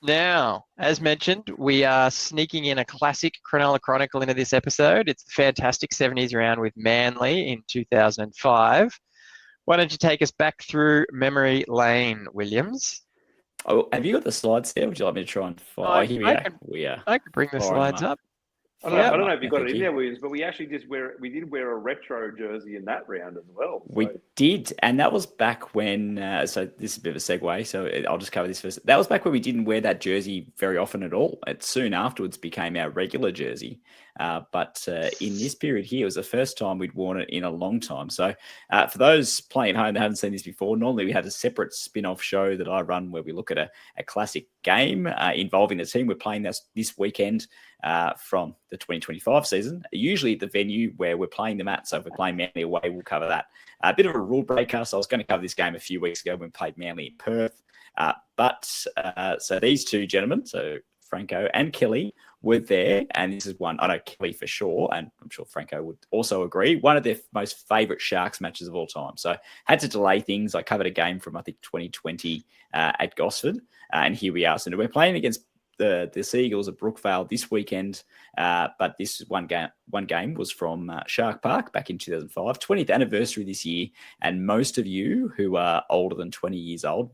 Now, as mentioned, we are sneaking in a classic Cronulla Chronicle into this episode. It's the fantastic 70s round with Manly in 2005. Why don't you take us back through memory lane, Williams? Oh, have you got the slides there? Would you like me to try and find? Oh, I, here we I go. could We are I could bring the firing them slides up. up. I Yeah. don't know if you got Thank it in you. there, Williams, but we actually we did wear a retro jersey in that round as well. So. We did, and that was back when. So this is a bit of a segue. So I'll just cover this first. That was back when we didn't wear that jersey very often at all. It soon afterwards became our regular jersey. But in this period here, it was the first time we'd worn it in a long time. So for those playing at home that haven't seen this before, normally we have a separate spin-off show that I run where we look at a classic game involving the team. We're playing this weekend from the 2025 season, usually at the venue where we're playing them at. So if we're playing Manly away, we'll cover that. A bit of a rule breaker. So I was going to cover this game a few weeks ago when we played Manly in Perth. So these two gentlemen, so Franco and Kelly, were there. And this is one, I know Kelly for sure, and I'm sure Franco would also agree, one of their most favourite Sharks matches of all time. So had to delay things. I covered a game from, I think, 2020 at Gosford. And here we are. So we're playing against the Seagulls at Brookvale this weekend, but this one game was from Shark Park back in 2005, 20th anniversary this year, and most of you who are older than 20 years old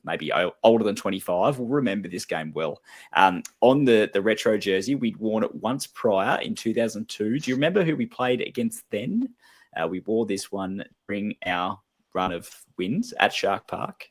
maybe older than 25 will remember this game well. On the retro jersey, we'd worn it once prior in 2002. Do you remember who we played against then? We wore this one during our run of wins at Shark Park,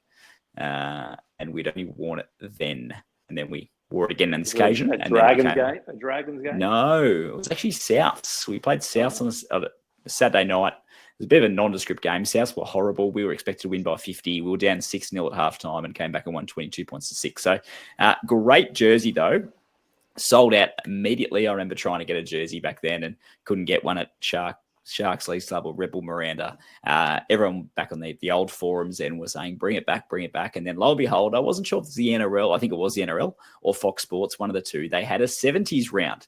and we'd only worn it then, and then we wore it again on this occasion. A Dragons game? No, it was actually Souths. We played Souths on a Saturday night. It was a bit of a nondescript game. Souths were horrible. We were expected to win by 50. We were down 6-0 at halftime and came back and won 22 points to 6. So great jersey, though. Sold out immediately. I remember trying to get a jersey back then and couldn't get one at Sharks League Club or Rebel Miranda. Everyone back on the old forums then was saying, bring it back. And then lo and behold, I wasn't sure if it was the NRL. I think it was the NRL or Fox Sports, one of the two. They had a 70s round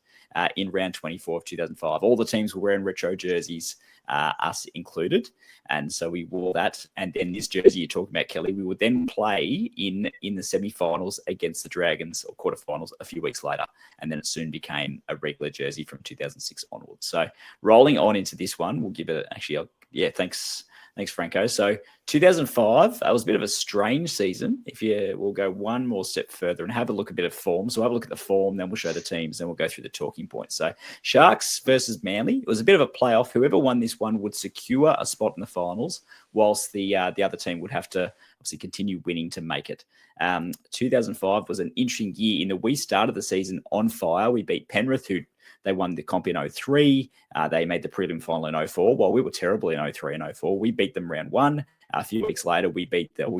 in round 24 of 2005. All the teams were wearing retro jerseys, us included. And so we wore that. And then this jersey you're talking about, Kelly, we would then play in the semi-finals against the Dragons, or quarterfinals, a few weeks later. And then it soon became a regular jersey from 2006 onwards. So rolling on into this one, we'll give it thanks, Franco. So 2005, that was a bit of a strange season. We'll go one more step further and have a look at a bit of form. So we'll have a look at the form, then we'll show the teams, then we'll go through the talking points. So Sharks versus Manly. It was a bit of a playoff. Whoever won this one would secure a spot in the finals, whilst the other team would have to obviously continue winning to make it. 2005 was an interesting year in that we started the season on fire. We beat Penrith, who they won the comp in 03. They made the prelim final in 04. While we were terrible in 03 and 04, we beat them round one. A few weeks later, we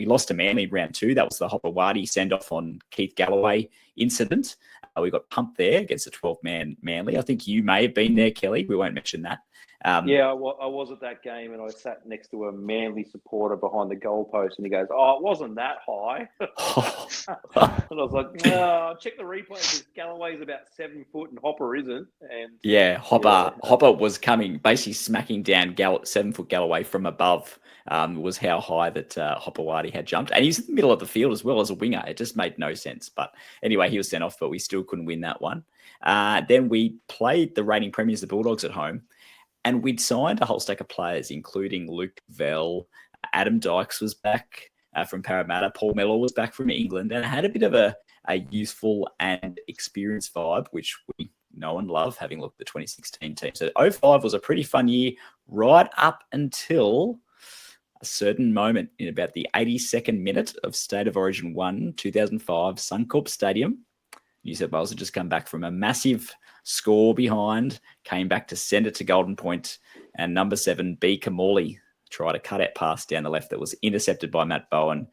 lost to Manly in round two. That was the Hopewadi send-off on Keith Galloway incident. We got pumped there against a 12-man Manly. I think you may have been there, Kelly. We won't mention that. I was at that game, and I sat next to a Manly supporter behind the goalpost, and he goes, "Oh, it wasn't that high." And I was like, "No, check the replay because Galloway's about 7 foot and Hopper isn't." And Hopper was coming, basically smacking down 7 foot Galloway from above. Was how high that Hopewadi had jumped, and he's in the middle of the field as well as a winger. It just made no sense. But anyway, he was sent off, but we still couldn't win that one. Then we played the reigning premiers, the Bulldogs, at home. And we'd signed a whole stack of players, including Luke Vell, Adam Dykes was back from Parramatta, Paul Mellor was back from England, and it had a bit of a useful and experienced vibe, which we know and love, having looked at the 2016 team. So 05 was a pretty fun year, right up until a certain moment in about the 82nd minute of State of Origin 1, 2005, Suncorp Stadium. New South Wales had just come back from a massive score behind, came back to send it to Golden Point, and number 7, B. Kamali, tried a cut-out pass down the left that was intercepted by Matt Bowen,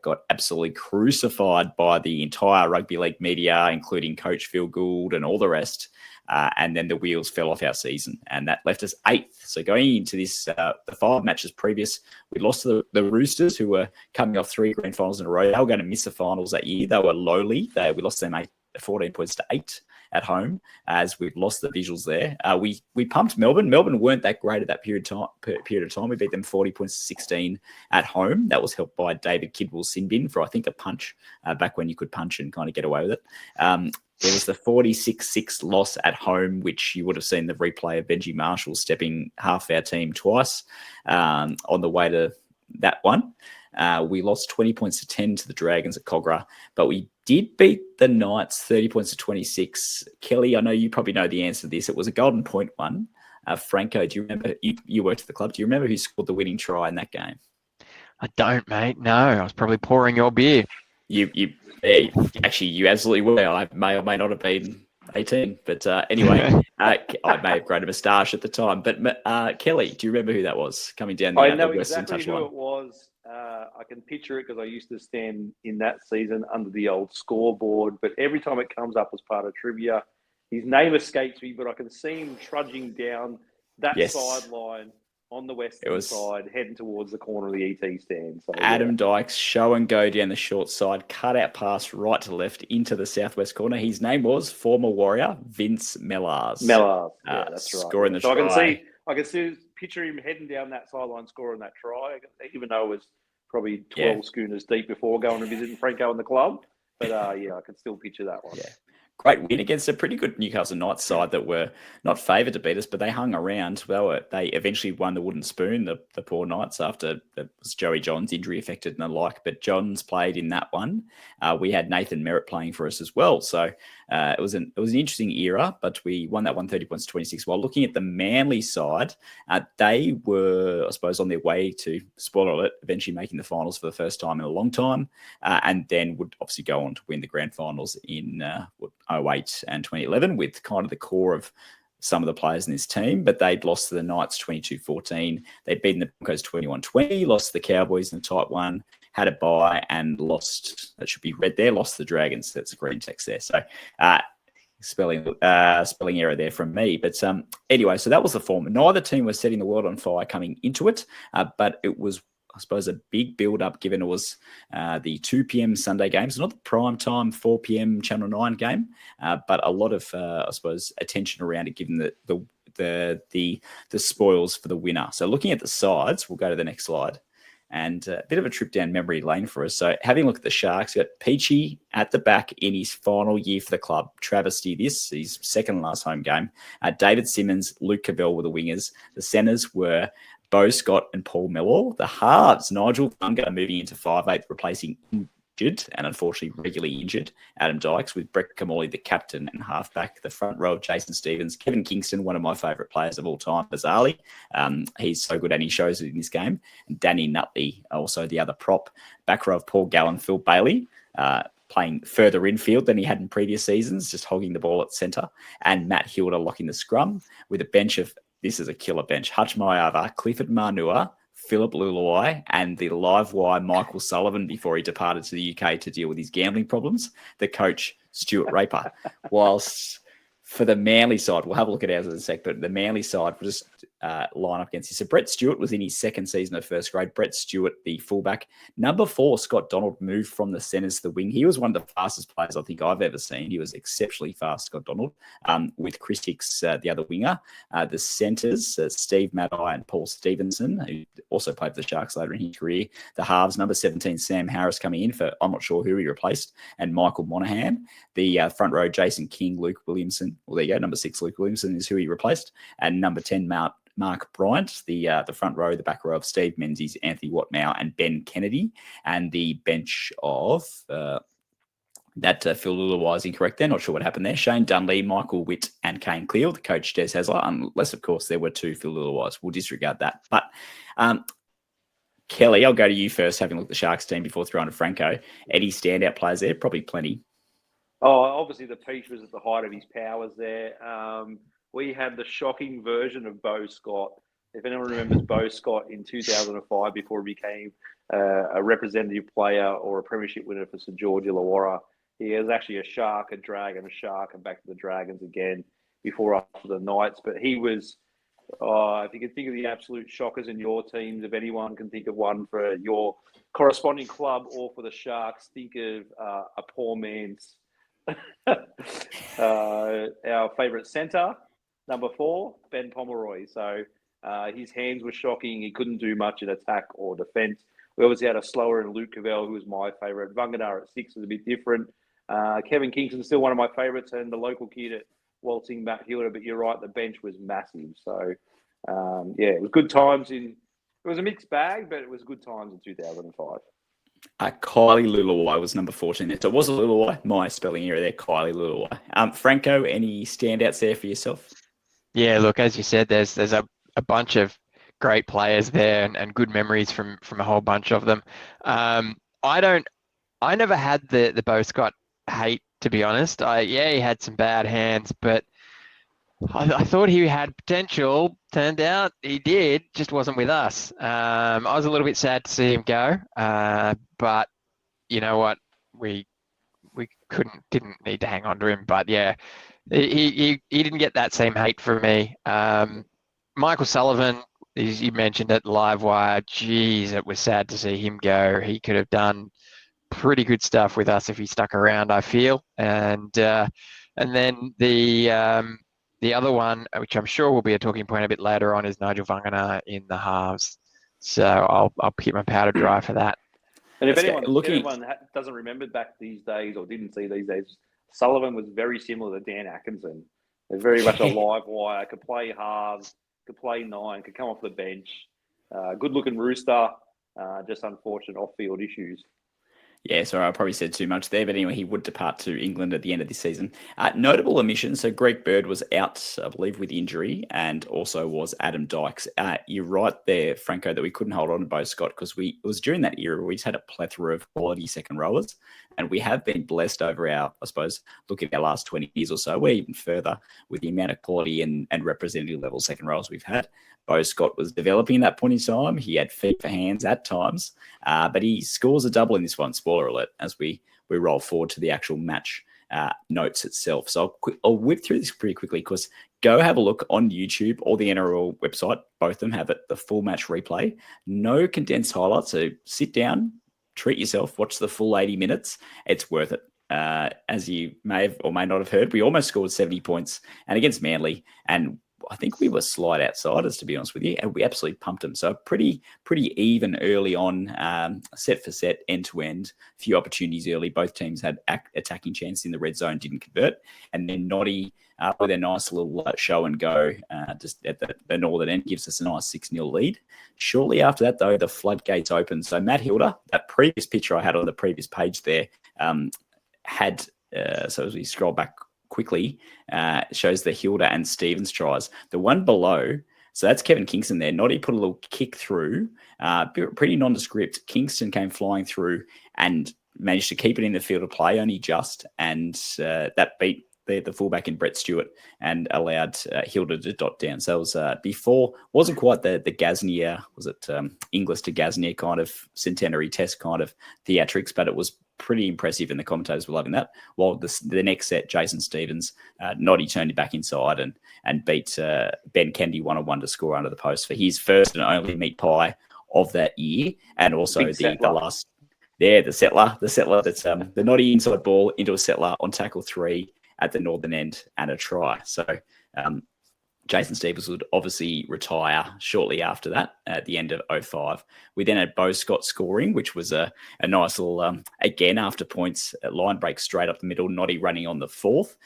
got absolutely crucified by the entire rugby league media, including Coach Phil Gould and all the rest, and then the wheels fell off our season, and that left us 8th. So going into this, the 5 matches previous, we lost to the Roosters, who were coming off 3 grand finals in a row. They were going to miss the finals that year. They were lowly. We lost them 14 points to 8. at home, as we've lost the visuals there. We pumped Melbourne. Melbourne weren't that great at that period of time. We beat them 40 points to 16 at home. That was helped by David Kidwell's sin bin for, I think, a punch back when you could punch and kind of get away with it. There was the 46-6 loss at home, which you would have seen the replay of Benji Marshall stepping half our team twice on the way to that one. We lost 20 points to 10 to the Dragons at Cogra, but we did beat the Knights 30 points to 26. Kelly, I know you probably know the answer to this. It was a golden point one. Franco, do you remember? You worked at the club. Do you remember who scored the winning try in that game? I don't, mate. No, I was probably pouring your beer. Actually, you absolutely were. I may or may not have been 18, but anyway, I may have grown a moustache at the time. But Kelly, do you remember who that was coming down the I know Western exactly who touchline? it was. I can picture it because I used to stand in that season under the old scoreboard. But every time it comes up as part of trivia, his name escapes me, but I can see him trudging down that sideline on the western side, heading towards the corner of the ET stand. So, Adam Dykes, show and go down the short side, cut out pass right to left into the southwest corner. His name was former Warrior Vince Mellars. Yeah, that's right. Scoring the try. I can picture him heading down that sideline, scoring that try, even though it was probably 12 schooners deep before going and visiting Franco in the club. But I can still picture that one. Yeah. Great win against a pretty good Newcastle Knights side that were not favoured to beat us, but they hung around. They eventually won the wooden spoon, the poor Knights, after it was Joey Johns injury affected and the like. But Johns played in that one. We had Nathan Merritt playing for us as well. So it was an interesting era, but we won that 130 points to 26. While looking at the Manly side, they were, I suppose, on their way to, spoiler alert, eventually making the finals for the first time in a long time, and then would obviously go on to win the grand finals in 2008 and 2011 with kind of the core of some of the players in this team, but they'd lost to the Knights 22-14. They'd beaten the Broncos 21-20, lost to the Cowboys in the tight one, had a bye and lost, that should be red there, lost to the Dragons. That's a green text there. So spelling error there from me. But anyway, so that was the form. Neither team was setting the world on fire coming into it, but it was, I suppose, a big build-up given it was the 2 p.m. Sunday games, not the prime time 4 p.m. Channel 9 game, but a lot of, I suppose, attention around it given the spoils for the winner. So looking at the sides, we'll go to the next slide, and a bit of a trip down memory lane for us. So having a look at the Sharks, you've got Peachy at the back in his final year for the club. Travesty this, his second and last home game. David Simmons, Luke Cavell were the wingers. The centres were Bo Scott and Paul Mellor. The halves, Nigel Funga moving into 5'8", replacing injured and unfortunately regularly injured Adam Dykes, with Brett Kamali, the captain and halfback. The front row of Jason Stevens, Kevin Kingston, one of my favourite players of all time, bizarrely. He's so good and he shows it in this game. And Danny Nutley, also the other prop. Back row of Paul Gallen, Phil Bailey, playing further infield than he had in previous seasons, just hogging the ball at centre. And Matt Hilda locking the scrum, with a bench of, this is a killer bench, Hutch Mayava, Clifford Marnua, Philip Luluai, and the live wire Michael Sullivan before he departed to the UK to deal with his gambling problems, the coach Stuart Raper. Whilst for the Manly side, we'll have a look at ours in a sec, but the Manly side, we'll just line up against you. So Brett Stewart was in his second season of first grade. Brett Stewart, the fullback. Number 4, Scott Donald, moved from the centres to the wing. He was one of the fastest players I think I've ever seen. He was exceptionally fast, Scott Donald, with Chris Hicks, the other winger. The centres, Steve Maddai and Paul Stevenson, who also played for the Sharks later in his career. The halves, number 17, Sam Harris coming in for, I'm not sure who he replaced, and Michael Monaghan. The front row, Jason King, Luke Williamson. Well, there you go. Number 6, Luke Williamson is who he replaced. And number 10, Mark Bryant, the front row, the back row of Steve Menzies, Anthony Watmow, and Ben Kennedy, and the bench of Phil Luluai is incorrect there. Not sure what happened there. Shane Dunley, Michael Witt, and Kane Cleal, the coach Des Hasler, unless, of course, there were 2 Phil Luluais. We'll disregard that. But Kelly, I'll go to you first, having looked at the Sharks team before throwing to Franco. Any standout players there? Probably plenty. Oh, obviously the Peach was at the height of his powers there. We had the shocking version of Bo Scott. If anyone remembers Bo Scott in 2005, before he became a representative player or a premiership winner for St George Illawarra, he was actually a Shark, a Dragon, a Shark, and back to the Dragons again before up to the Knights. But he was, if you can think of the absolute shockers in your teams, if anyone can think of one for your corresponding club or for the Sharks, think of a poor man's Our favourite centre, number 4, Ben Pomeroy. So his hands were shocking. He couldn't do much in attack or defence. We obviously had a slower in Luke Cavell, who was my favourite. Vunganar at 6 was a bit different. Kevin Kingston's still one of my favourites, and the local kid at Waltzing, Matt Hilda. But you're right, the bench was massive. So, it was good times. It was a mixed bag, but it was good times in 2005. Kylie Luluai was number 14. So it was a Luluai. My spelling error there, Kylie Luluai. Franco, any standouts there for yourself? Yeah, look, as you said, there's a bunch of great players there and good memories from a whole bunch of them. I never had the Bo Scott hate, to be honest. He had some bad hands, but I thought he had potential. Turned out he did, just wasn't with us. I was a little bit sad to see him go, but you know what? We didn't need to hang on to him. But yeah, he didn't get that same hate from me. Michael Sullivan, as you mentioned at Livewire, geez, it was sad to see him go. He could have done pretty good stuff with us if he stuck around, I feel. And then the other one, which I'm sure will be a talking point a bit later on, is Nigel Vunganar in the halves. So I'll keep my powder dry for that. And if anyone doesn't remember back these days or didn't see these days, Sullivan was very similar to Dan Atkinson. He's very much a live wire, could play halves, could play 9, could come off the bench. Good-looking rooster, just unfortunate off-field issues. Yeah, sorry, I probably said too much there, but anyway, he would depart to England at the end of this season. Notable omissions, so Greg Bird was out, I believe, with injury, and also was Adam Dykes. You're right there, Franco, that we couldn't hold on to Bo Scott because it was during that era we just had a plethora of quality second rowers, and we have been blessed over our, I suppose, look at our last 20 years or so, we're even further with the amount of quality and representative level second rowers we've had. Bo Scott was developing at that point in time. He had feet for hands at times, but he scores a double in this one, spoiler alert, as we roll forward to the actual match notes itself. So I'll whip through this pretty quickly because go have a look on YouTube or the NRL website. Both of them have it, the full match replay. No condensed highlights, so sit down, treat yourself, watch the full 80 minutes. It's worth it. As you may have or may not have heard, we almost scored 70 points and against Manly, and I think we were slight outsiders, to be honest with you, and we absolutely pumped them. So pretty even early on, set for set, end to end. A few opportunities early. Both teams had attacking chance in the red zone, didn't convert. And then Noddy, with a nice little show and go, just at the northern end, gives us a nice 6-0 lead. Shortly after that, though, the floodgates opened. So Matt Hilda, that previous picture I had on the previous page there, had, so as we scroll back quickly, shows the Hilda and Stevens tries. The one below, so that's Kevin Kingston there. Noddy put a little kick through, pretty nondescript. Kingston came flying through and managed to keep it in the field of play, only just, and that beat the fullback in Brett Stewart and allowed Hilda to dot down. So it was before, wasn't quite the Gaznia, was it Inglis to Gaznia kind of centenary test kind of theatrics, but it was pretty impressive, and the commentators were loving that. While the next set, Jason Stevens, Noddy turned it back inside and beat Ben Kennedy 1-on-1 to score under the post for his first and only meat pie of that year, and also the last, the settler that's the Noddy inside ball into a settler on tackle 3 at the northern end and a try. So Jason Stevens would obviously retire shortly after that at the end of 2005. We then had Bo Scott scoring, which was a nice little, again, after points, line break straight up the middle, Noddy running on the 4th.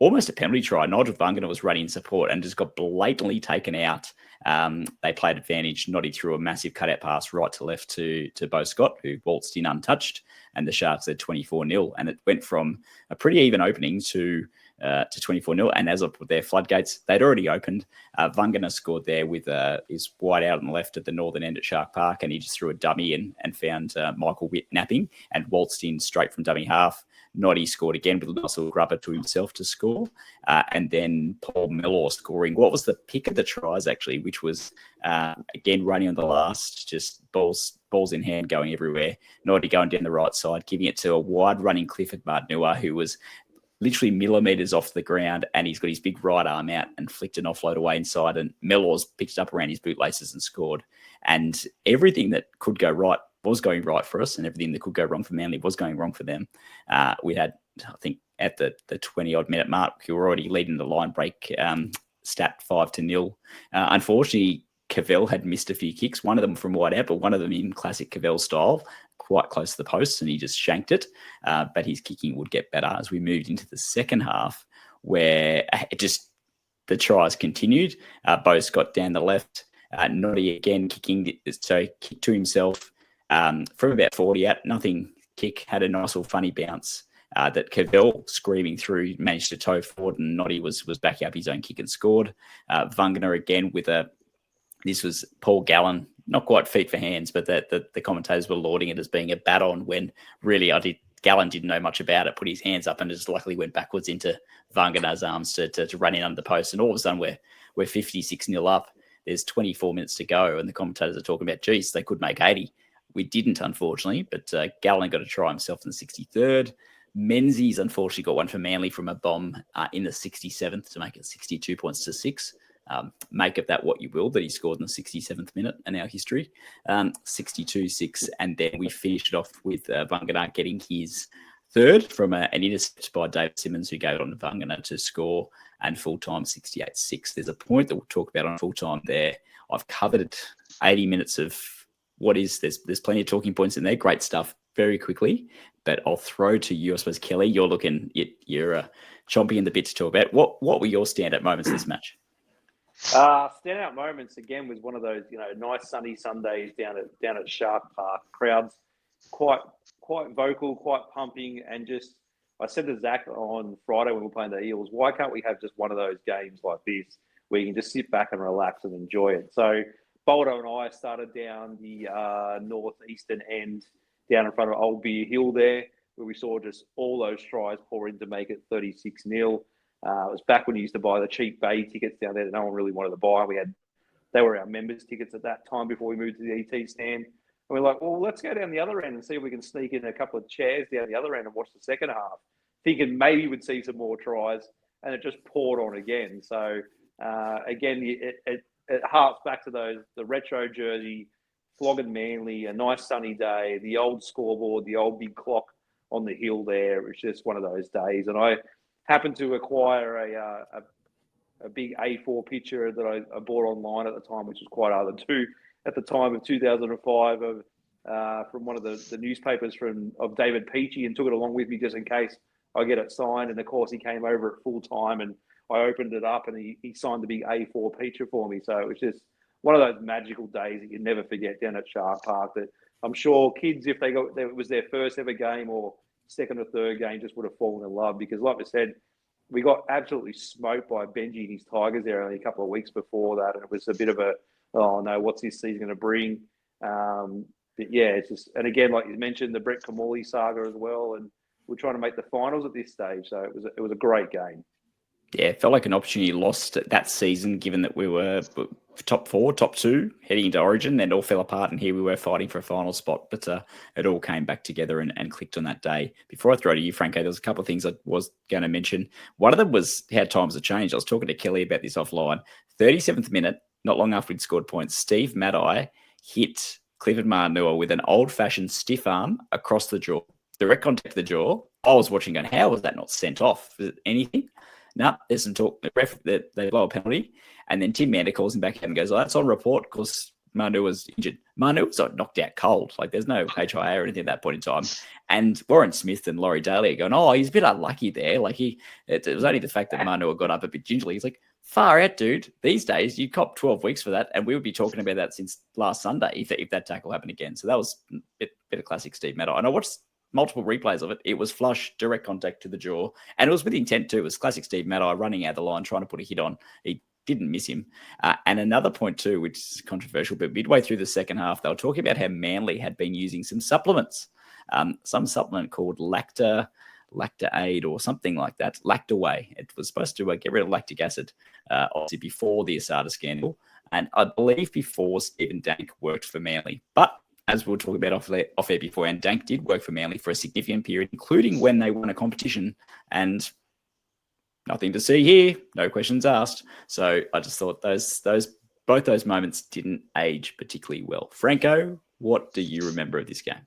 Almost a penalty try. Nigel Vunganar was running in support and just got blatantly taken out. They played advantage. Noddy threw a massive cutout pass right to left to Bo Scott, who waltzed in untouched, and the Sharks had 24-0. And it went from a pretty even opening to 24-0. And as I put their floodgates, they'd already opened. Vunganar scored there with his wide out on the left at the northern end at Shark Park, and he just threw a dummy in and found Michael Witt napping and waltzed in straight from dummy half. Noddy scored again with a nice little grubber to himself to score. And then Paul Mellor scoring. What was the pick of the tries, actually, which was, again, running on the last, just balls in hand going everywhere. Noddy going down the right side, giving it to a wide running Clifford Mardnua, who was literally millimetres off the ground, and he's got his big right arm out and flicked an offload away inside, and Mellor's picked it up around his bootlaces and scored. And everything that could go right was going right for us, and everything that could go wrong for Manly was going wrong for them. We had I think at the 20-odd minute mark, we were already leading the line break stat 5-0. Unfortunately, Cavell had missed a few kicks, one of them from wide out, but one of them in classic Cavell style, quite close to the post, and he just shanked it. But his kicking would get better as we moved into the second half, where the tries continued. Bose got down the left. Noddy again kicking, so kicked to himself from about 40 out. Nothing kick, had a nice little funny bounce that Cavell screaming through managed to toe forward, and Noddy was backing up his own kick and scored. Wagner again with this was Paul Gallen, not quite feet for hands, but the commentators were lauding it as being a bat-on when really Gallen didn't know much about it, put his hands up and just luckily went backwards into Wagner's arms to run in under the post. And all of a sudden we're 56-0 up. There's 24 minutes to go, and the commentators are talking about, geez, they could make 80. We didn't, unfortunately, but Gallen got to try himself in the 63rd. Menzies, unfortunately, got one for Manly from a bomb in the 67th to make it 62 points to 6. Make of that what you will, that he scored in the 67th minute in our history. 62-6, and then we finished it off with Wagner getting his third from an intercept by David Simmons, who gave it on to Wagner to score, and full-time 68-6. There's a point that we'll talk about on full-time there. I've covered 80 minutes of what is, there's plenty of talking points in there, great stuff very quickly, but I'll throw to you, I suppose, Kelly. You're chomping in the bit to talk about. What were your standout moments in this match? Standout moments again was one of those, nice sunny Sundays down at Shark Park. Crowds quite vocal, quite pumping, and just I said to Zach on Friday when we were playing the Eels, why can't we have just one of those games like this where you can just sit back and relax and enjoy it? So Boldo and I started down the northeastern end, down in front of Old Beer Hill there, where we saw just all those tries pour in to make it 36-0. It was back when you used to buy the cheap bay tickets down there that no one really wanted to buy. They were our members' tickets at that time before we moved to the ET stand. And we're like, well, let's go down the other end and see if we can sneak in a couple of chairs down the other end and watch the second half, thinking maybe we'd see some more tries, and it just poured on again. So again, it harks back to the retro jersey, flogging Manly, a nice sunny day, the old scoreboard, the old big clock on the hill there. It was just one of those days. And I happened to acquire a big A4 picture that I bought online at the time, which was quite hard to do at the time of 2005 from one of the newspapers of David Peachy, and took it along with me just in case I get it signed. And of course, he came over at full time, and I opened it up, and he signed the big A4 picture for me. So it was just one of those magical days that you never forget down at Shark Park. That I'm sure kids, if it was their first ever game or second or third game, just would have fallen in love, because like I said, we got absolutely smoked by Benji and his Tigers there only a couple of weeks before that. And it was a bit of oh no, what's this season going to bring? But yeah, it's just, and again, like you mentioned, the Brett Kamali saga as well. And we're trying to make the finals at this stage. So it was a great game. Yeah, it felt like an opportunity lost that season, given that we were top 4, top 2, heading into Origin, and all fell apart, and here we were fighting for a final spot. But it all came back together and clicked on that day. Before I throw to you, Franco, there was a couple of things I was going to mention. One of them was how times have changed. I was talking to Kelly about this offline. 37th minute, not long after we'd scored points, Steve Maddai hit Clifford Marnua with an old-fashioned stiff arm across the jaw. Direct contact to the jaw. I was watching going, how was that not sent off? Is it anything? No, there's some talk. They blow a penalty, and then Tim Mander calls him back and goes, that's on report because Manu was injured. Manu was knocked out cold. Like, there's no HIA or anything at that point in time. And Warren Smith and Laurie Daly are going, he's a bit unlucky there. Like, it was only the fact that Manu got up a bit gingerly. He's like, far out, dude. These days, you cop 12 weeks for that, and we would be talking about that since last Sunday if that tackle happened again. So that was a bit of classic Steve Maddai. And I watched multiple replays of it. It was flush, direct contact to the jaw, and it was with intent too. It was classic Steve Maddai running out the line, trying to put a hit on. He didn't miss him. And another point too, which is controversial, but midway through the second half, they were talking about how Manly had been using some supplements, some supplement called Lacta Aid or something like that, Lactaway. It was supposed to get rid of lactic acid, obviously before the Asada scandal, and I believe before Stephen Dank worked for Manly. But as we were talking about off air before, and Dank did work for Manly for a significant period, including when they won a competition, and nothing to see here, no questions asked. So I just thought both those moments didn't age particularly well. Franco, what do you remember of this game?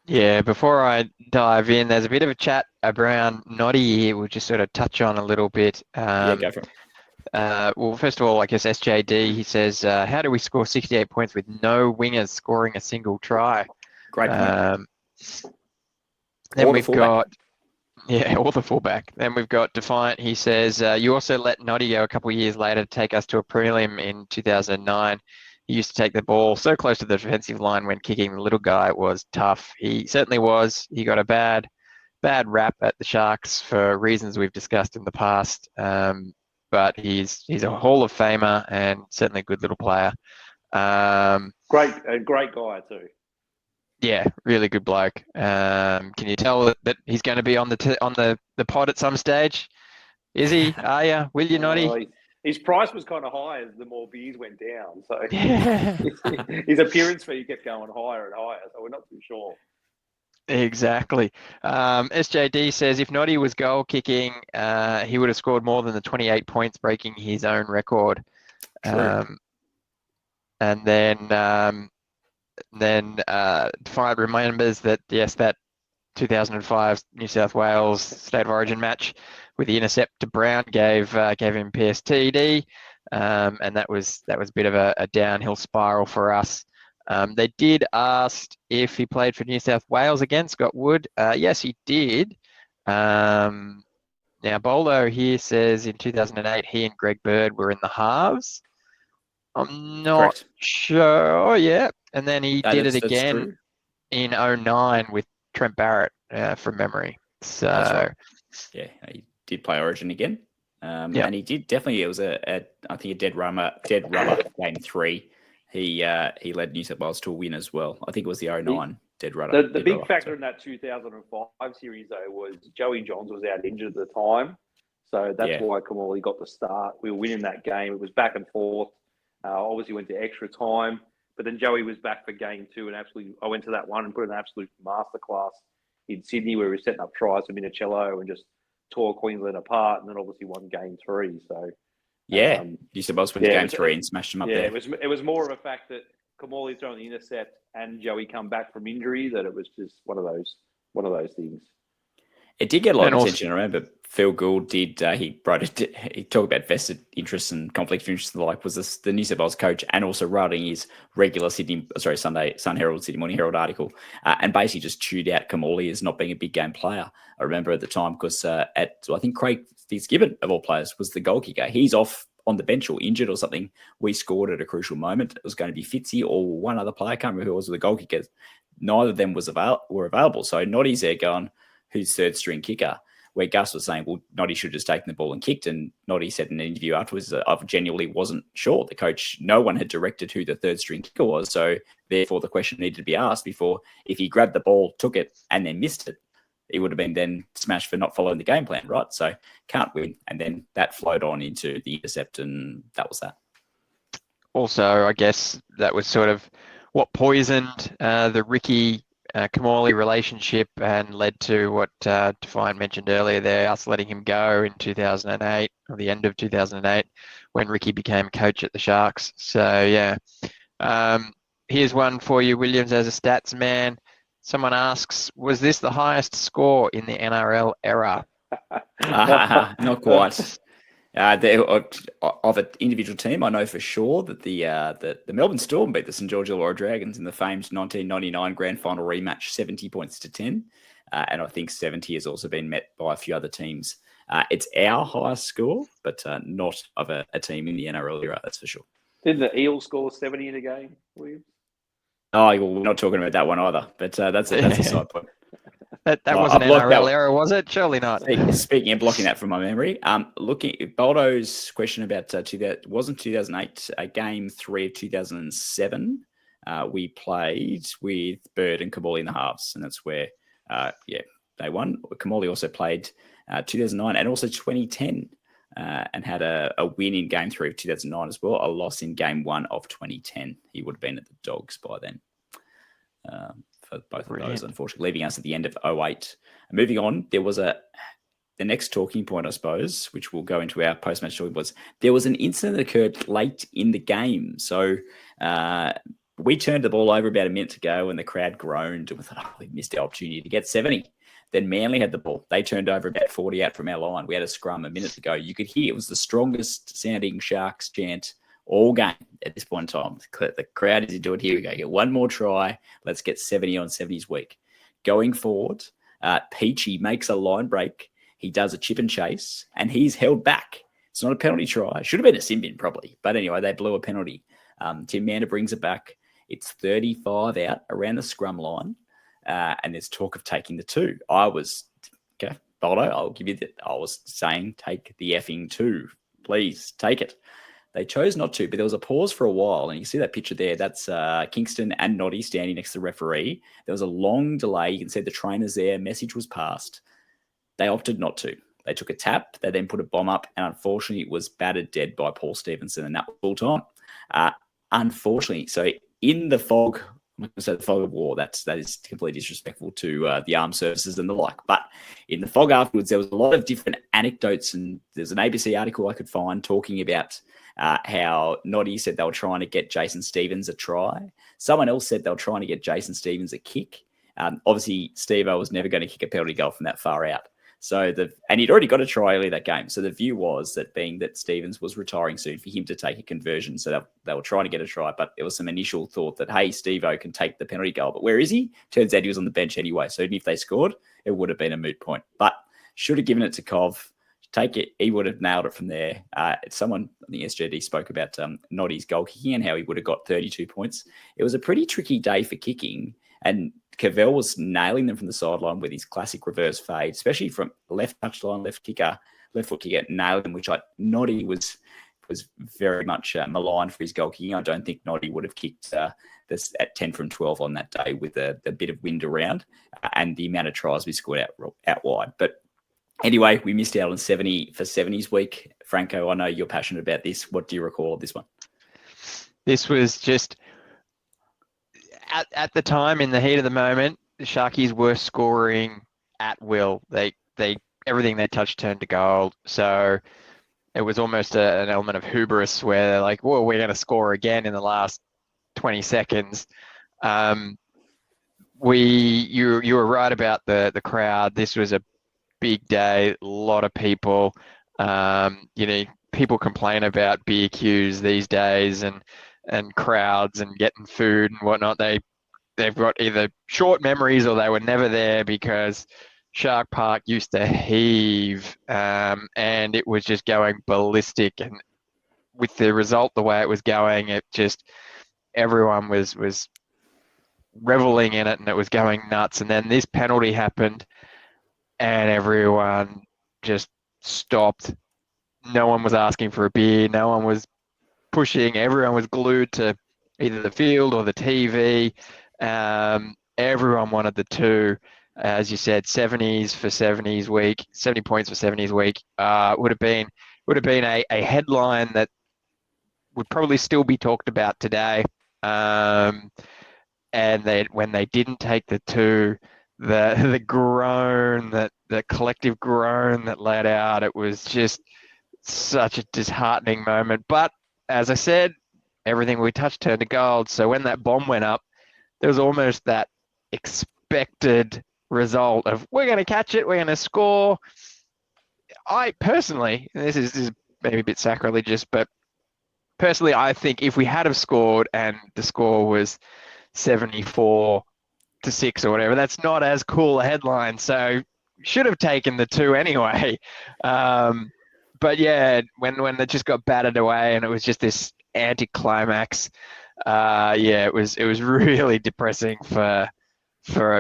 Yeah, before I dive in, there's a bit of a chat around Noddy here. We'll just sort of touch on a little bit. Yeah, go for it. Well, first of all, I guess SJD, he says, how do we score 68 points with no wingers scoring a single try? Great point. Then Or the we've fullback. got, yeah, or the fullback. Then we've got Defiant. He says, you also let Noddy go a couple of years later to take us to a prelim in 2009. He used to take the ball so close to the defensive line when kicking the little guy. It was tough. He certainly was. He got a bad rap at the Sharks for reasons we've discussed in the past. But he's a Hall of Famer and certainly a good little player. Great guy too. Yeah, really good bloke. Can you tell that he's going to be on the pod at some stage? Is he? Are you? Will you, Noddy? His price was kind of high as the more beers went down. So Yeah. his appearance fee kept going higher and higher. So we're not too sure. Exactly. SJD says if Noddy was goal kicking, he would have scored more than the 28 points, breaking his own record. True. And then Defiant remembers that, yes, that 2005 New South Wales State of Origin match with the intercept to Brown gave him PSTD, and that was a bit of a downhill spiral for us. They did ask if he played for New South Wales again, Scott Wood. Yes, he did. Now, Bolo here says in 2008 he and Greg Bird were in the halves. I'm not Correct. sure. Yeah, and then he did it That's again true. in 09 with Trent Barrett from memory. So That's right. Yeah, he did play Origin again. Yeah. And he did definitely. It was I think a dead rubber game 3. He led New South Wales to a win as well. I think it was the 09 dead rubber. The big factor in that 2005 series though was Joey Johns was out injured at the time, so that's why Kamali got the start. We were winning that game. It was back and forth. Obviously went to extra time, but then Joey was back for game 2, and I went to that one and put an absolute masterclass in Sydney where we were setting up tries for Minicello and just tore Queensland apart, and then obviously won game 3. So New South Wales went to game 3 and smashed them up there. It was more of a fact that Kamali throwing the intercept and Joey come back from injury that it was just one of those things. It did get a lot of attention. I remember Phil Gould did. He talked about vested interests and conflict of interest and the like. Was this the New South Wales coach and also writing his regular Sunday Sun Herald, Sydney Morning Herald article, and basically just chewed out Kamali as not being a big game player. I remember at the time because I think Craig Fitzgibbon of all players was the goal kicker. He's off on the bench or injured or something. We scored at a crucial moment. It was going to be Fitzy or one other player. I can't remember who was the goal kicker. Neither of them were available. So Noddy's there going, who's third string kicker, where Gus was saying, well, Noddy should have just taken the ball and kicked. And Noddy said in an interview afterwards that I genuinely wasn't sure. The coach, no one had directed who the third string kicker was. So therefore the question needed to be asked before, if he grabbed the ball, took it and then missed it, it would have been then smashed for not following the game plan, right? So can't win. And then that flowed on into the intercept and that was that. Also, I guess that was sort of what poisoned the Ricky Kamali relationship and led to what Defiant mentioned earlier there, us letting him go in 2008, or the end of 2008, when Ricky became coach at the Sharks. So, yeah. Here's one for you, Williams, as a stats man. Someone asks, was this the highest score in the NRL era? Not quite. Of an individual team, I know for sure that the Melbourne Storm beat the St George Illawarra Dragons in the famed 1999 grand final rematch, 70 points to 10. And I think 70 has also been met by a few other teams. It's our highest score, but not of a team in the NRL era, that's for sure. Didn't the Eels score 70 in a game, Williams? Oh, well, we're not talking about that one either, but that's a side point. That wasn't an NRL era, was it? Surely not. Speaking of blocking that from my memory, looking at Baldo's question about wasn't 2008, game 3 of 2007. We played with Bird and Kamali in the halves, and that's where, they won. Kamali also played 2009 and also 2010, and had a win in game 3 of 2009 as well, a loss in game 1 of 2010. He would have been at the Dogs by then. For both of those, unfortunately, leaving us at the end of 08. And moving on, there was the next talking point, I suppose, which we'll go into our post-match talking points. There was an incident that occurred late in the game. So we turned the ball over about a minute to go and the crowd groaned and we thought, we missed our opportunity to get 70. Then Manly had the ball. They turned over about 40 out from our line. We had a scrum a minute to go. You could hear it was the strongest sounding Sharks chant all game at this point in time. The crowd is into it. Here we go. Get one more try. Let's get 70 on 70s week. Going forward, Peachy makes a line break. He does a chip and chase and he's held back. It's not a penalty try. Should have been a sin bin probably. But anyway, they blew a penalty. Tim Mander brings it back. It's 35 out around the scrum line. And there's talk of taking the 2. I was, okay, Baldo, I'll give you that. I was saying take the effing 2. Please take it. They chose not to, but there was a pause for a while. And you see that picture there. That's Kingston and Noddy standing next to the referee. There was a long delay. You can see the trainers there. Message was passed. They opted not to. They took a tap. They then put a bomb up. And unfortunately, it was battered dead by Paul Stevenson. And that was full time. Unfortunately, so in the fog, I'm not going to say the fog of war, that is completely disrespectful to the armed services and the like. But in the fog afterwards, there was a lot of different anecdotes, and there's an ABC article I could find talking about how Noddy said they were trying to get Jason Stevens a try. Someone else said they were trying to get Jason Stevens a kick. Obviously, Steve-O was never going to kick a penalty goal from that far out. And he'd already got a try early that game. So the view was that being that Stevens was retiring soon, for him to take a conversion. So they were trying to get a try, but there was some initial thought that, hey, Steve-O can take the penalty goal. But where is he? Turns out he was on the bench anyway. So even if they scored, it would have been a moot point. But should have given it to Kov. Take it. He would have nailed it from there. Someone on the SJD spoke about Noddy's goal kicking and how he would have got 32 points. It was a pretty tricky day for kicking. And Cavell was nailing them from the sideline with his classic reverse fade, especially from left touchline, left foot kicker, nailed them, which Noddy was very much maligned for his goal kicking. I don't think Noddy would have kicked this at 10 from 12 on that day with the bit of wind around and the amount of tries we scored out wide. But anyway, we missed out on 70 for 70s week. Franco, I know you're passionate about this. What do you recall of this one? This was just... At the time, in the heat of the moment, the Sharkies were scoring at will. They everything they touched turned to gold. So it was almost an element of hubris where they're like, "Well, we're going to score again in the last 20 seconds." You were right about the crowd. This was a big day. A lot of people. People complain about beer queues these days and crowds and getting food and whatnot. They've got either short memories or they were never there, because Shark Park used to heave and it was just going ballistic. And with the result the way it was going, it just everyone was reveling in it and it was going nuts. And then this penalty happened and everyone just stopped. No one was asking for a beer. No one was pushing. Everyone was glued to either the field or the TV. Everyone wanted the 2. As you said, 70s for 70s week, 70 points for 70s week. Would have been a headline that would probably still be talked about today. And when they didn't take the 2, the groan, the collective groan that let out, it was just such a disheartening moment. But as I said, everything we touched turned to gold. So when that bomb went up, there was almost that expected result of, we're going to catch it, we're going to score. I personally, this is maybe a bit sacrilegious, but personally, I think if we had have scored and the score was 74-6 or whatever, that's not as cool a headline. So should have taken the 2 anyway. But yeah, when they just got battered away and it was just this anticlimax, it was really depressing for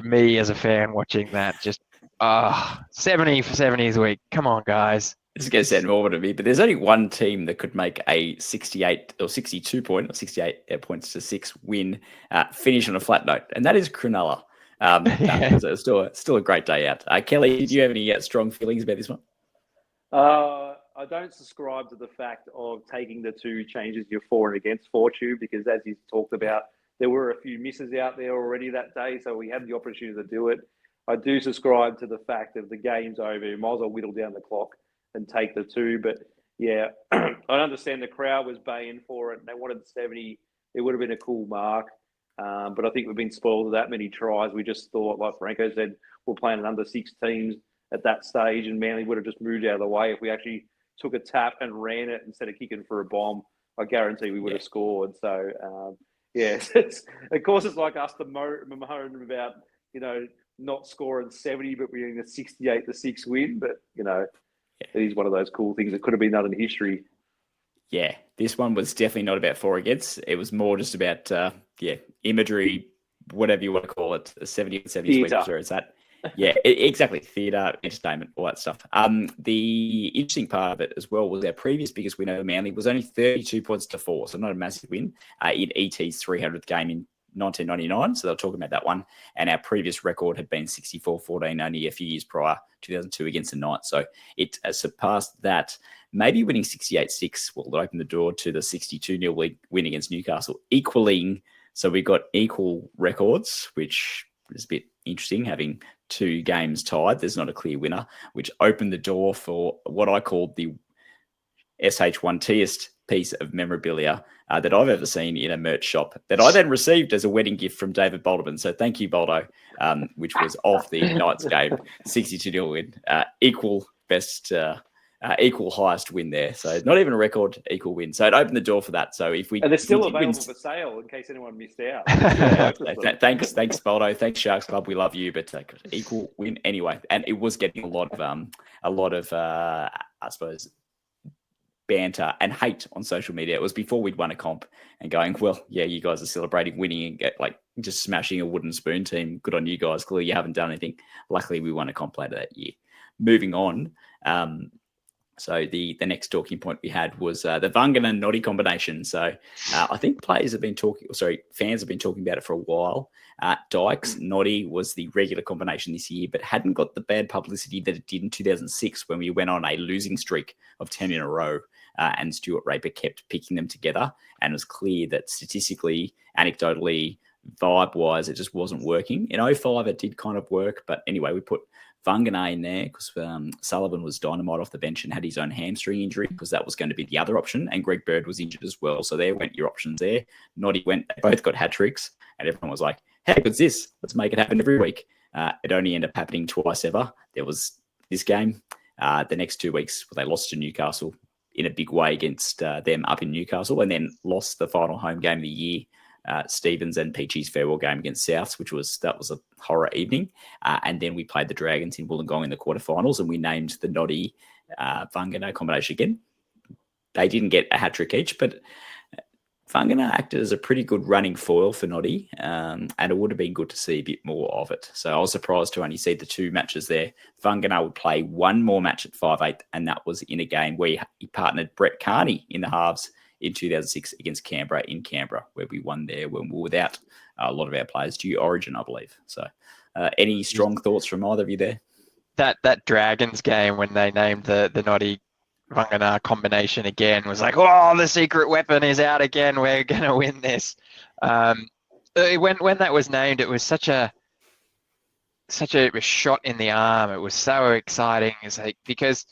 me as a fan watching that. Just 70 for 70s week. Come on, guys. This is going to sound morbid to me, but there's only one team that could make a 68 or 62 point or 68 points to 6 win finish on a flat note, and that is Cronulla. It was still a great day out. Kelly, did you have any strong feelings about this one? I don't subscribe to the fact of taking the 2 changes your for and against fortune, because as you talked about, there were a few misses out there already that day, so we had the opportunity to do it. I do subscribe to the fact that the game's over. You might as well whittle down the clock and take the 2. But yeah, I understand the crowd was baying for it and they wanted 70. It would have been a cool mark. But I think we've been spoiled with that many tries. We just thought, like Franco said, we're playing an under 6 teams at that stage, and Manly would have just moved out of the way. If we actually took a tap and ran it instead of kicking for a bomb, I guarantee we would have scored. So, of course, it's like us to moan about, not scoring 70, but we're in a 68-6 win. But, it is one of those cool things that could have been done in history. Yeah, this one was definitely not about for or against. It was more just about, imagery, whatever you want to call it, 70s week, where it's at. Yeah, exactly. Theatre, entertainment, all that stuff. The interesting part of it as well was our previous biggest win over Manly was only 32 points to 4, so not a massive win in ET's 300th game in 1999. So they'll talk about that one. And our previous record had been 64-14 only a few years prior, 2002 against the Knights. So it surpassed that. Maybe winning 68-6 will open the door to the 62-0 win against Newcastle, equaling. So we got equal records, which is a bit interesting, having 2 games tied. There's not a clear winner, which opened the door for what I called the SH1Test piece of memorabilia that I've ever seen in a merch shop that I then received as a wedding gift from David Bolderman. So thank you, Boldo, which was of the Knights game, 62-0 win, equal highest win there. So not even a record, equal win. So it opened the door for that. So if we and they're still available for sale in case anyone missed out. Thanks, Boldo. Thanks, Sharks Club. We love you, but equal win anyway. And it was getting a lot of I suppose, banter and hate on social media. It was before we'd won a comp and going, well, yeah, you guys are celebrating winning and get just smashing a wooden spoon team. Good on you guys. Clearly you haven't done anything. Luckily we won a comp later that year. Moving on. So the next talking point we had was the Vangana Noddy combination. So I think fans have been talking about it for a while. Dykes Noddy was the regular combination this year, but hadn't got the bad publicity that it did in 2006 when we went on a losing streak of 10 in a row. And Stuart Raper kept picking them together. And it was clear that statistically, anecdotally, vibe-wise, it just wasn't working. In 05, it did kind of work. But anyway, we put Vangana in there because Sullivan was dynamite off the bench and had his own hamstring injury because that was going to be the other option. And Greg Bird was injured as well. So there went your options there. Noddy went, they both got hat tricks. And everyone was like, how good's this? Let's make it happen every week. It only ended up happening twice ever. There was this game. The next 2 weeks, they lost to Newcastle in a big way against them up in Newcastle, and then lost the final home game of the year, Stevens and Peachy's farewell game against Souths, that was a horror evening. And then we played the Dragons in Wollongong in the quarterfinals, and we named the Noddy Vangana combination again. They didn't get a hat trick each, but Vangana acted as a pretty good running foil for Noddy, and it would have been good to see a bit more of it. So I was surprised to only see the 2 matches there. Vangana would play one more match at 5'8", and that was in a game where he partnered Brett Carney in the halves in 2006 against Canberra in Canberra, where we won there when we were without a lot of our players due Origin, I believe. So any strong thoughts from either of you there? That Dragons game when they named the Noddy Vangana combination again was like, oh, the secret weapon is out again. We're going to win this. When that was named, it was such a shot in the arm. It was so exciting. It's like, because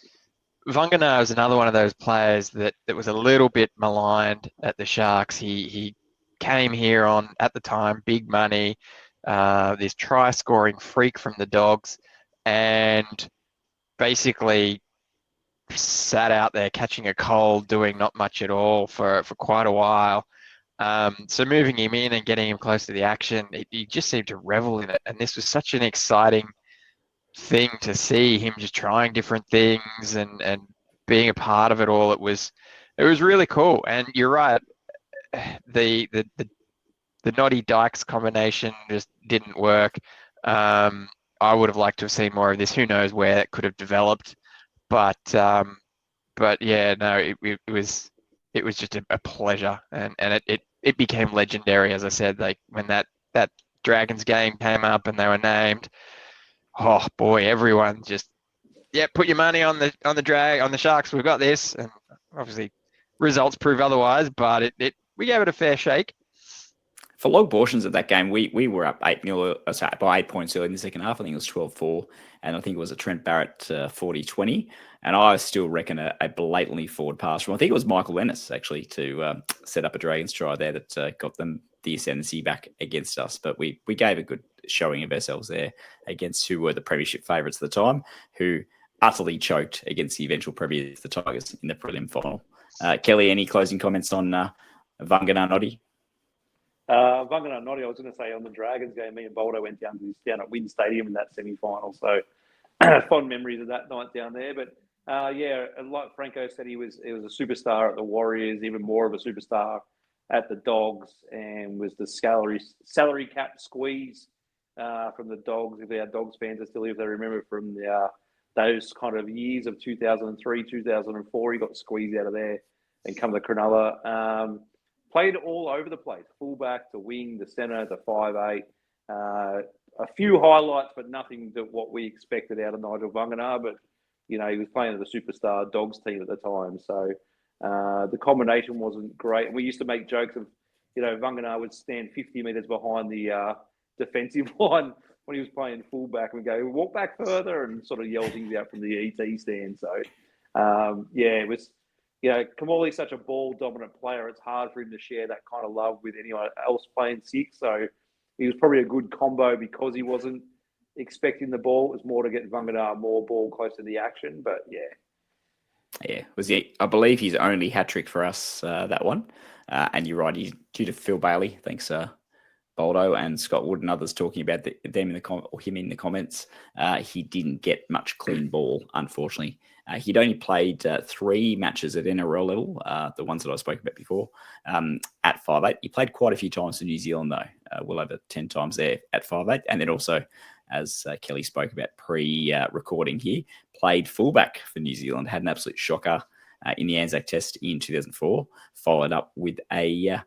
Vangana was another one of those players that was a little bit maligned at the Sharks. He came here on, at the time, big money, this try-scoring freak from the Dogs, and basically sat out there catching a cold, doing not much at all for quite a while. So moving him in and getting him close to the action, he just seemed to revel in it. And this was such an exciting thing to see him just trying different things and being a part of it all. It was really cool. And you're right, the Noddy Dykes combination just didn't work. I would have liked to have seen more of this. Who knows where it could have developed. But yeah, no, it was just a pleasure, and it became legendary, as I said. Like when that Dragons game came up and they were named, oh boy, everyone just put your money on the Sharks. We've got this, and obviously results prove otherwise. But we gave it a fair shake. For long portions of that game, we were up 8-0 by 8 points early in the second half. I think it was 12-4, and I think it was a Trent Barrett 40-20. And I still reckon a blatantly forward pass from, I think it was Michael Ennis, actually, to set up a Dragons try there that got them the ascendancy back against us. But we gave a good showing of ourselves there against who were the premiership favourites at the time, who utterly choked against the eventual premiers, the Tigers, in the prelim final. Kelly, any closing comments on Vangana Noddy? Vangana Noddy, I was going to say on the Dragons game, me and Boldo went down at Wynn Stadium in that semi-final. So fond memories of that night down there. But like Franco said, he was a superstar at the Warriors, even more of a superstar at the Dogs, and was the salary cap squeeze from the Dogs. If our Dogs fans are still here, if they remember from those kind of years of 2003, 2004, he got squeezed out of there and come to Cronulla. Played all over the place, fullback to wing, to centre, to 5'8". A few highlights, but nothing to what we expected out of Nigel Vangana. But, he was playing at the superstar Dogs team at the time. So the combination wasn't great. We used to make jokes of, Vangana would stand 50 metres behind the defensive line when he was playing fullback and go, walk back further, and sort of yell things out from the ET stand. So, it was... Kamali's such a ball-dominant player. It's hard for him to share that kind of love with anyone else playing six. So he was probably a good combo because he wasn't expecting the ball. It was more to get Vangana more ball close to the action. But, Yeah, I believe his only hat-trick for us, that one. And you're right, he's due to Phil Bailey. Thanks, Boldo and Scott Wood and others talking about him in the comments. He didn't get much clean ball, unfortunately. He'd only played 3 matches at NRL level, the ones that I spoke about before, at 5'8". He played quite a few times for New Zealand, though, well over 10 times there at 5'8". And then also, as Kelly spoke about pre-recording here, played fullback for New Zealand, had an absolute shocker in the Anzac Test in 2004, followed up with a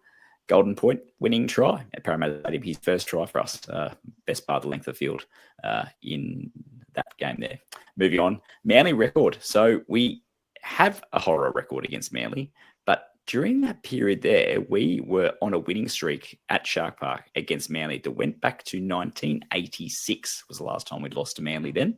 Golden Point winning try at Parramatta Stadium, his first try for us, best part of the length of the field in that game there. Moving on, Manly record. So we have a horror record against Manly, but during that period there, we were on a winning streak at Shark Park against Manly that went back to 1986 was the last time we'd lost to Manly then.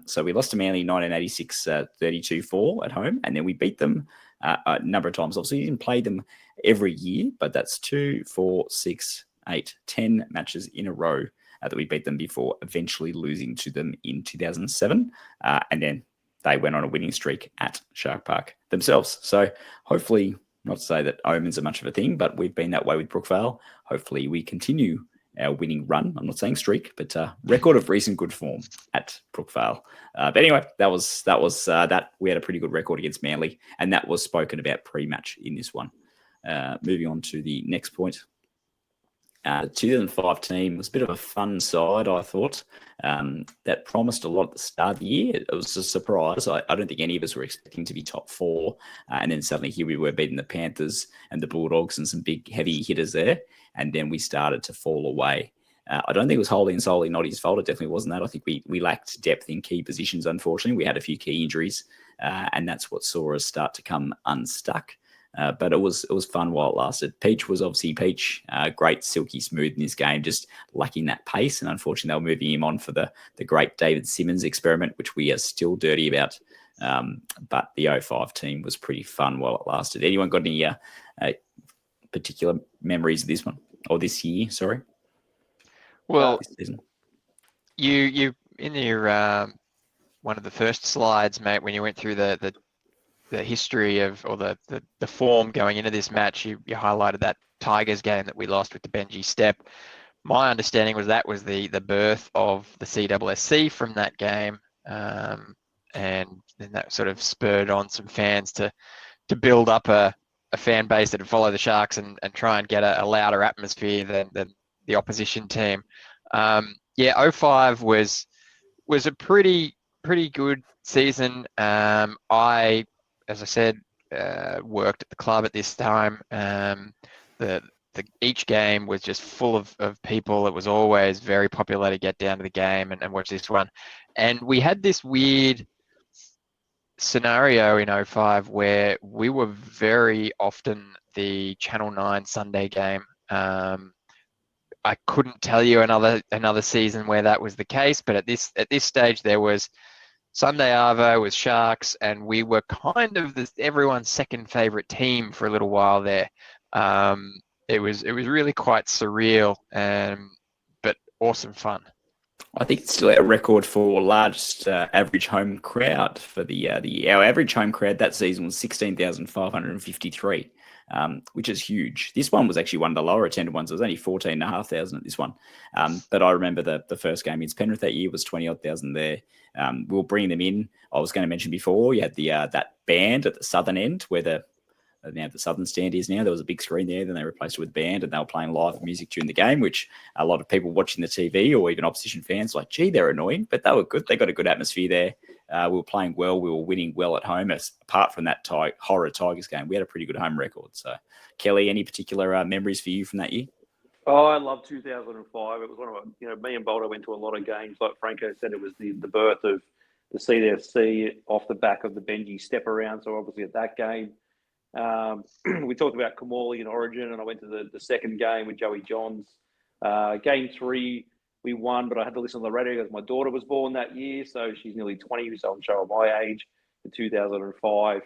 So we lost to Manly in 1986, 32-4 at home, and then we beat them a number of times. Obviously, we didn't play them every year, but that's 2, 4, 6, 8, 10 matches in a row that we beat them before eventually losing to them in 2007. And then they went on a winning streak at Shark Park themselves. So hopefully, not to say that omens are much of a thing, but we've been that way with Brookvale. Hopefully we continue our winning run. I'm not saying streak, but record of recent good form at Brookvale. But anyway, that was that. We had a pretty good record against Manly, and that was spoken about pre-match in this one. Moving on to the next point. The 2005 team was a bit of a fun side, I thought, that promised a lot at the start of the year. It was a surprise. I don't think any of us were expecting to be top 4. And then suddenly here we were beating the Panthers and the Bulldogs and some big heavy hitters there. And then we started to fall away. I don't think it was wholly and solely Noddy's fault. It definitely wasn't that. I think we lacked depth in key positions, unfortunately. We had a few key injuries, and that's what saw us start to come unstuck. But it was fun while it lasted. Peach was obviously Peach, great, silky smooth in this game, just lacking that pace. And unfortunately, they were moving him on for the great David Simmons experiment, which we are still dirty about. But the 05 team was pretty fun while it lasted. Anyone got any particular memories of this one or this year? Sorry. Well, you in your one of the first slides, mate, when you went through the history of, or the form going into this match, you highlighted that Tigers game that we lost with the Benji step. My understanding was that was the birth of the CSSC from that game, and then that sort of spurred on some fans to build up a fan base that would follow the Sharks and try and get a louder atmosphere than the opposition team. 05 was a pretty good season. As I said, worked at the club at this time. Each game was just full of people. It was always very popular to get down to the game and watch this one. And we had this weird scenario in 05 where we were very often the Channel 9 Sunday game. I couldn't tell you another season where that was the case, but at this stage there was Sunday Arvo with Sharks, and we were kind of everyone's second favourite team for a little while there. it was really quite surreal, but awesome fun. I think it's still a record for largest average home crowd for our average home crowd that season was 16,553, which is huge. This one was actually one of the lower attended ones. It was only 14,500 at this one. But I remember the first game against Penrith that year was 20-odd thousand there. We were bringing them in. I was going to mention before, you had that band at the southern end where the southern stand is now. There was a big screen there, then they replaced it with band, and they were playing live music during the game, which a lot of people watching the TV or even opposition fans like, gee, they're annoying, but they were good. They got a good atmosphere there. We were playing well. We were winning well at home. Apart from that horror Tigers game, we had a pretty good home record. So, Kelly, any particular memories for you from that year? Oh, I love 2005. It was one of me and Boldo went to a lot of games. Like Franco said, it was the birth of the CDFC off the back of the Benji step around. So obviously at that game, we talked about Kamali and Origin, and I went to the second game with Joey Johns. Game 3, we won, but I had to listen to the radio because my daughter was born that year, so she's nearly 20, so I'm showing my age in 2005.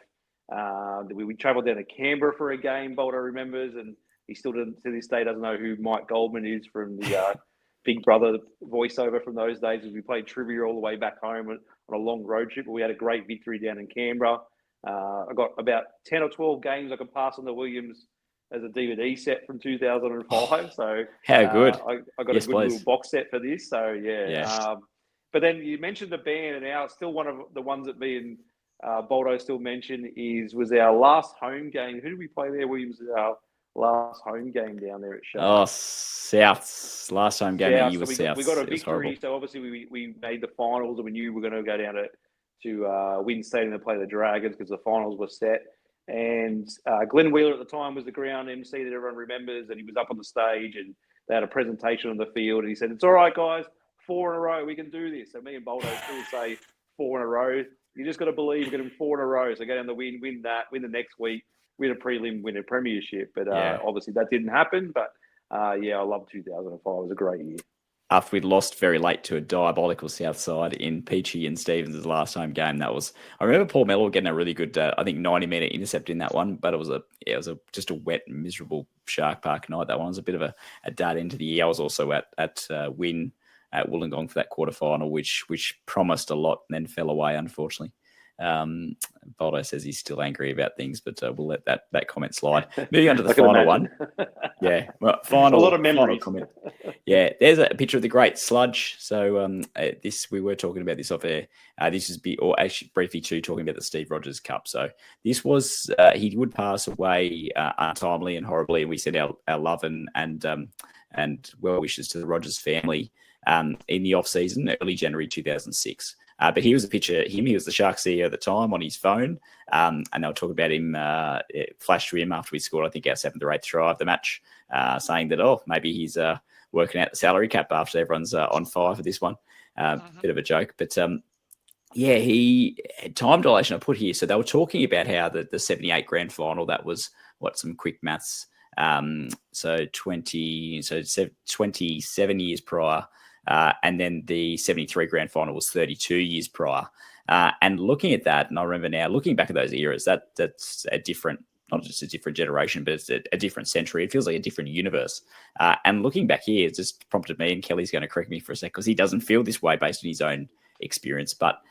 We travelled down to Canberra for a game, Boldo remembers, and he still to this day doesn't know who Mike Goldman is from the Big Brother voiceover from those days, as we played trivia all the way back home on a long road trip, but we had a great victory down in Canberra. I got about 10 or 12 games I could pass on the Williams as a DVD set from 2005. So how good! I got a good little box set for this. So yeah. But then you mentioned the band, and now still one of the ones that me and Boldo still mention was our last home game. Who did we play there? Williams, our last home game down there at Sharks. Oh, South's last home game that year was South. We got a victory, so obviously we made the finals, and we knew we were going to go down to Wynn Stadium to play the Dragons because the finals were set. And Glenn Wheeler at the time was the ground MC that everyone remembers, and he was up on the stage and they had a presentation on the field, and he said, "It's all right, guys, 4 in a row, we can do this." So me and Boldo still say 4 in a row. You just got to believe you're going to 4 in a row. So go down the win the next week, win a prelim, win a premiership. But obviously that didn't happen. But I love 2005. It was a great year. After we'd lost very late to a diabolical South side in Peachy and Stevens' last home game, I remember Paul Mellor getting a really good, 90-metre intercept in that one, but it was just a wet and miserable Shark Park night. That one was a bit of a dud into the year. I was also at Wynn at Wollongong for that quarterfinal, which promised a lot and then fell away, unfortunately. Boldo says he's still angry about things, but we'll let that comment slide. Moving on to the final one. Yeah, well, a lot of memories. Comment. Yeah, there's a picture of the great Sludge. So we were talking about this off air. This is actually briefly too talking about the Steve Rogers Cup. So this was he would pass away untimely and horribly, and we sent our love and well wishes to the Rogers family in the off season, early January 2006. But he was a picture of him. He was the Sharks CEO at the time on his phone. And they'll talk about him. It flashed to him after we scored, I think, our 7th or 8th try of the match, saying that, maybe he's working out the salary cap after everyone's on fire for this one. Bit of a joke. But, he time dilation I put here. So they were talking about how the 78 grand final, that was, some quick maths. So 27 years prior. And then the 73 grand final was 32 years prior. And looking at that, and I remember now looking back at those eras, that's a different, not just a different generation, but it's a different century. It feels like a different universe. And looking back here, it just prompted me, and Kelly's going to correct me for a sec, because he doesn't feel this way based on his own experience. But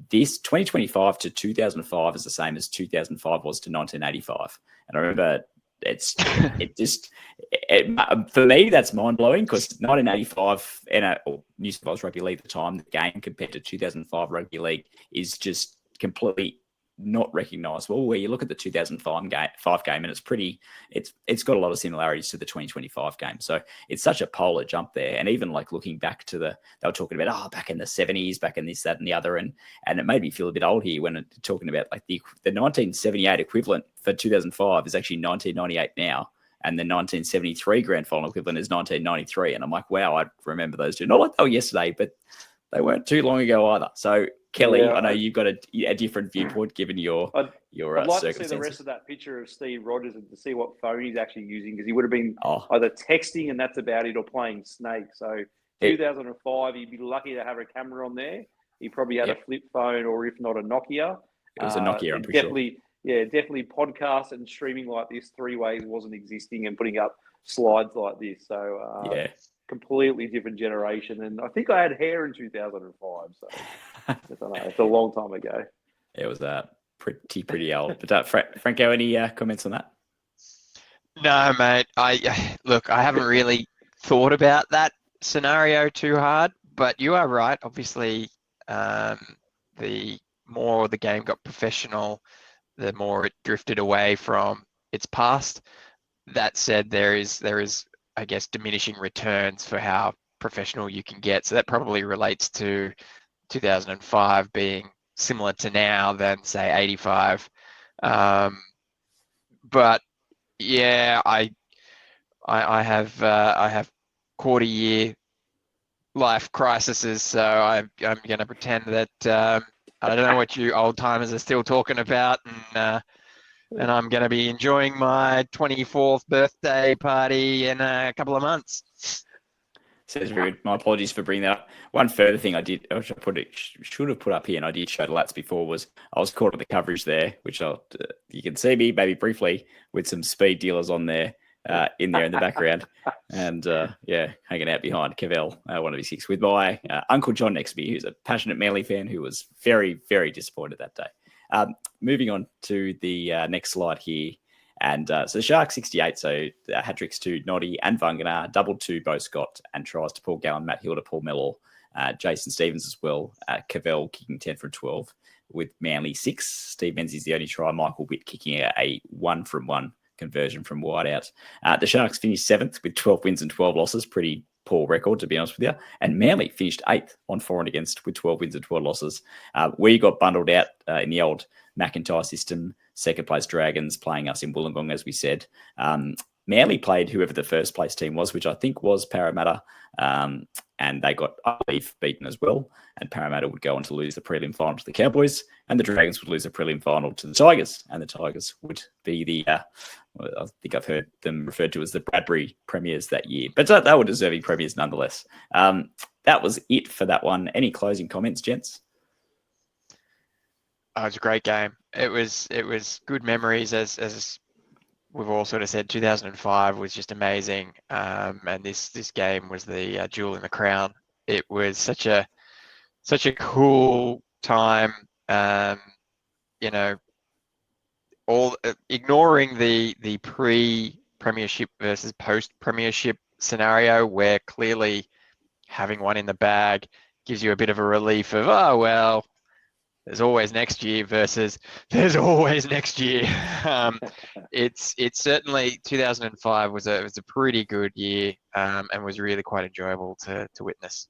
this 2025 to 2005 is the same as 2005 was to 1985. And I remember for me, that's mind blowing, because 1985 New South Wales Rugby League at the time, the game compared to 2005 Rugby League is just completely not recognisable. Where you look at the 2005 game, and it's got a lot of similarities to the 2025 game. So it's such a polar jump there. And even like looking back to they were talking about back in the 70s, back in this, that, and the other, and it made me feel a bit old here when talking about like the 1978 equivalent for 2005 is actually 1998 now. And the 1973 grand final equivalent is 1993. And I'm like, wow, I remember those two. Not like they were yesterday, but they weren't too long ago either. So, Kelly, I know you've got a different viewpoint given your I'd like to see the circumstances. rest of that picture of Steve Rogers and to see what phone he's actually using, because he would have been either texting and that's about it, or playing Snake. So 2005, he'd be lucky to have a camera on there. He probably had a flip phone, or if not a Nokia. It was a Nokia, I'm pretty sure. Yeah, definitely podcast and streaming like this 3 ways wasn't existing, and putting up slides like this. So Yeah. completely different generation. And I think I had hair in 2005. So I don't know. It's a long time ago. It was pretty old. But Franco, any comments on that? No, mate. Look, I haven't really thought about that scenario too hard, but you are right. Obviously, the more the game got professional, the more it drifted away from its past. That said, there is, I guess, diminishing returns for how professional you can get. So that probably relates to 2005 being similar to now than say 85. But yeah, I have quarter year life crises, so I'm going to pretend that I don't know what you old timers are still talking about, and I'm going to be enjoying my 24th birthday party in a couple of months. Sounds very good. My apologies for bringing that up. One further thing I should have put up here, and I did show the lats before, was I was caught at the coverage there, which you can see me maybe briefly with some speed dealers on there in the background, and hanging out behind Cavell 196 with my Uncle John next to me, who's a passionate Manly fan who was very, very disappointed that day. Moving on to the next slide here. And so the Sharks 68, so hat tricks to Noddy and Vunganar, doubled to Bo Scott, and tries to Paul Gallen, Matt Hilda, Paul Mellor, Jason Stevens as well. Cavell kicking 10 from 12 with Manly 6. Steve Menzies the only try. Michael Witt kicking a 1-from-1 conversion from wide out. The Sharks finished 7th with 12 wins and 12 losses. Pretty poor record, to be honest with you. And Manly finished 8th on for and against with 12 wins and 12 losses. We got bundled out in the old McIntyre system. Second place Dragons playing us in Wollongong, as we said. Manly played whoever the first place team was, which I think was Parramatta, and they got, I believe, beaten as well. And Parramatta would go on to lose the prelim final to the Cowboys, and the Dragons would lose the prelim final to the Tigers, and the Tigers would be the, I think I've heard them referred to as the Bradbury Premiers that year. But they were deserving Premiers nonetheless. That was it for that one. Any closing comments, gents? Oh, it was a great game. It was good memories, as we've all sort of said. 2005 was just amazing, and this game was the jewel in the crown. It was such a cool time. All ignoring the pre-premiership versus post-premiership scenario, where clearly having one in the bag gives you a bit of a relief of, oh well, there's always next year versus there's always next year. It's certainly 2005 was a pretty good year, and was really quite enjoyable to witness.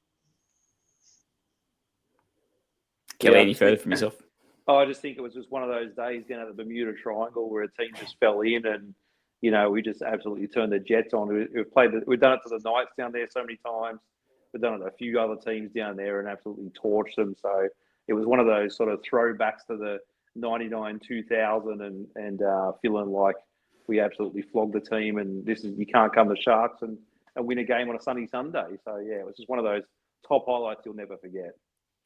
Kelly, any further from yourself? I just think it was just one of those days down at the Bermuda Triangle where a team just fell in, and we just absolutely turned the Jets on. We've done it to the Knights down there so many times. We've done it to a few other teams down there and absolutely torched them. So it was one of those sort of throwbacks to the 99, 2000 and feeling like we absolutely flogged the team, and you can't come to Sharks and win a game on a sunny Sunday. So yeah, it was just one of those top highlights you'll never forget.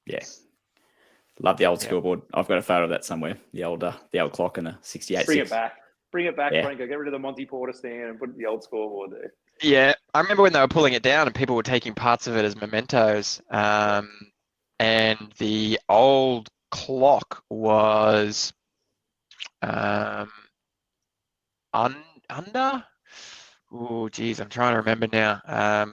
Yeah. Love the old scoreboard. I've got a photo of that somewhere. The old clock and the 68. Bring it back, yeah. Franco. Get rid of the Monty Porter stand and put the old scoreboard there. Yeah, I remember when they were pulling it down and people were taking parts of it as mementos. And the old clock was under. Oh, geez, I'm trying to remember now.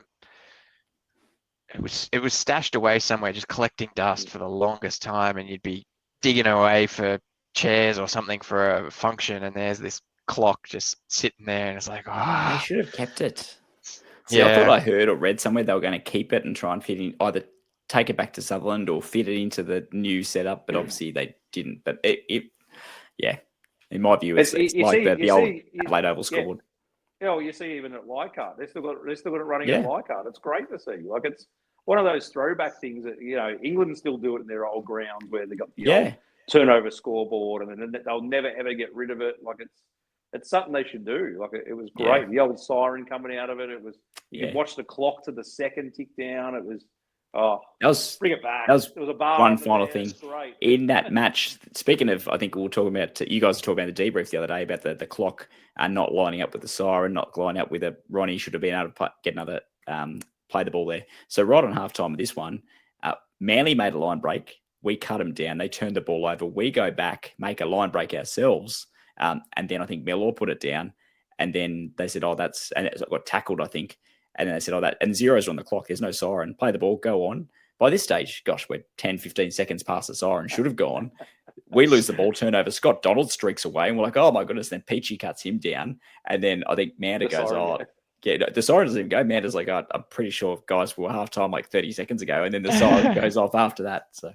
It was stashed away somewhere, just collecting dust for the longest time, and you'd be digging away for chairs or something for a function, and there's this clock just sitting there, and it's like, They should have kept it. See, I thought I heard or read somewhere they were going to keep it and try and fit in, either take it back to Sutherland or fit it into the new setup, but obviously they didn't. But in my view, it's like the old Adelaide Oval scoreboard. Yeah, you see, even at Leichhardt, they still got it running at Leichhardt. It's great to see. Like, it's one of those throwback things that England still do it in their old grounds where they got the old turnover scoreboard, and then they'll never ever get rid of it. Like, it's something they should do. Like, it was great. The old siren coming out of it. It was you could watch the clock to the second tick down. It was Oh, That was bring it back. that was There was a bar one in the final bed. thing. It's great. In that match. Speaking of, I think we were talking about, you guys were talking about the debrief the other day about the clock and not lining up with the siren, not lining up with Ronnie should have been able to get another play the ball there. So right on halftime of this one, Manly made a line break. We cut them down. They turned the ball over. We go back, make a line break ourselves. And then I think Mellor put it down. And then they said, and it got tackled, I think. And then they said, and zeros on the clock. There's no siren. Play the ball, go on. By this stage, gosh, we're 10, 15 seconds past the siren. Should have gone. We lose the ball, turnover. Scott Donald streaks away. And we're like, oh, my goodness. Then Peachy cuts him down. And then I think Manda goes, the siren doesn't even go. Manda's like, I'm pretty sure, guys, we were halftime like 30 seconds ago. And then the siren goes off after that. So.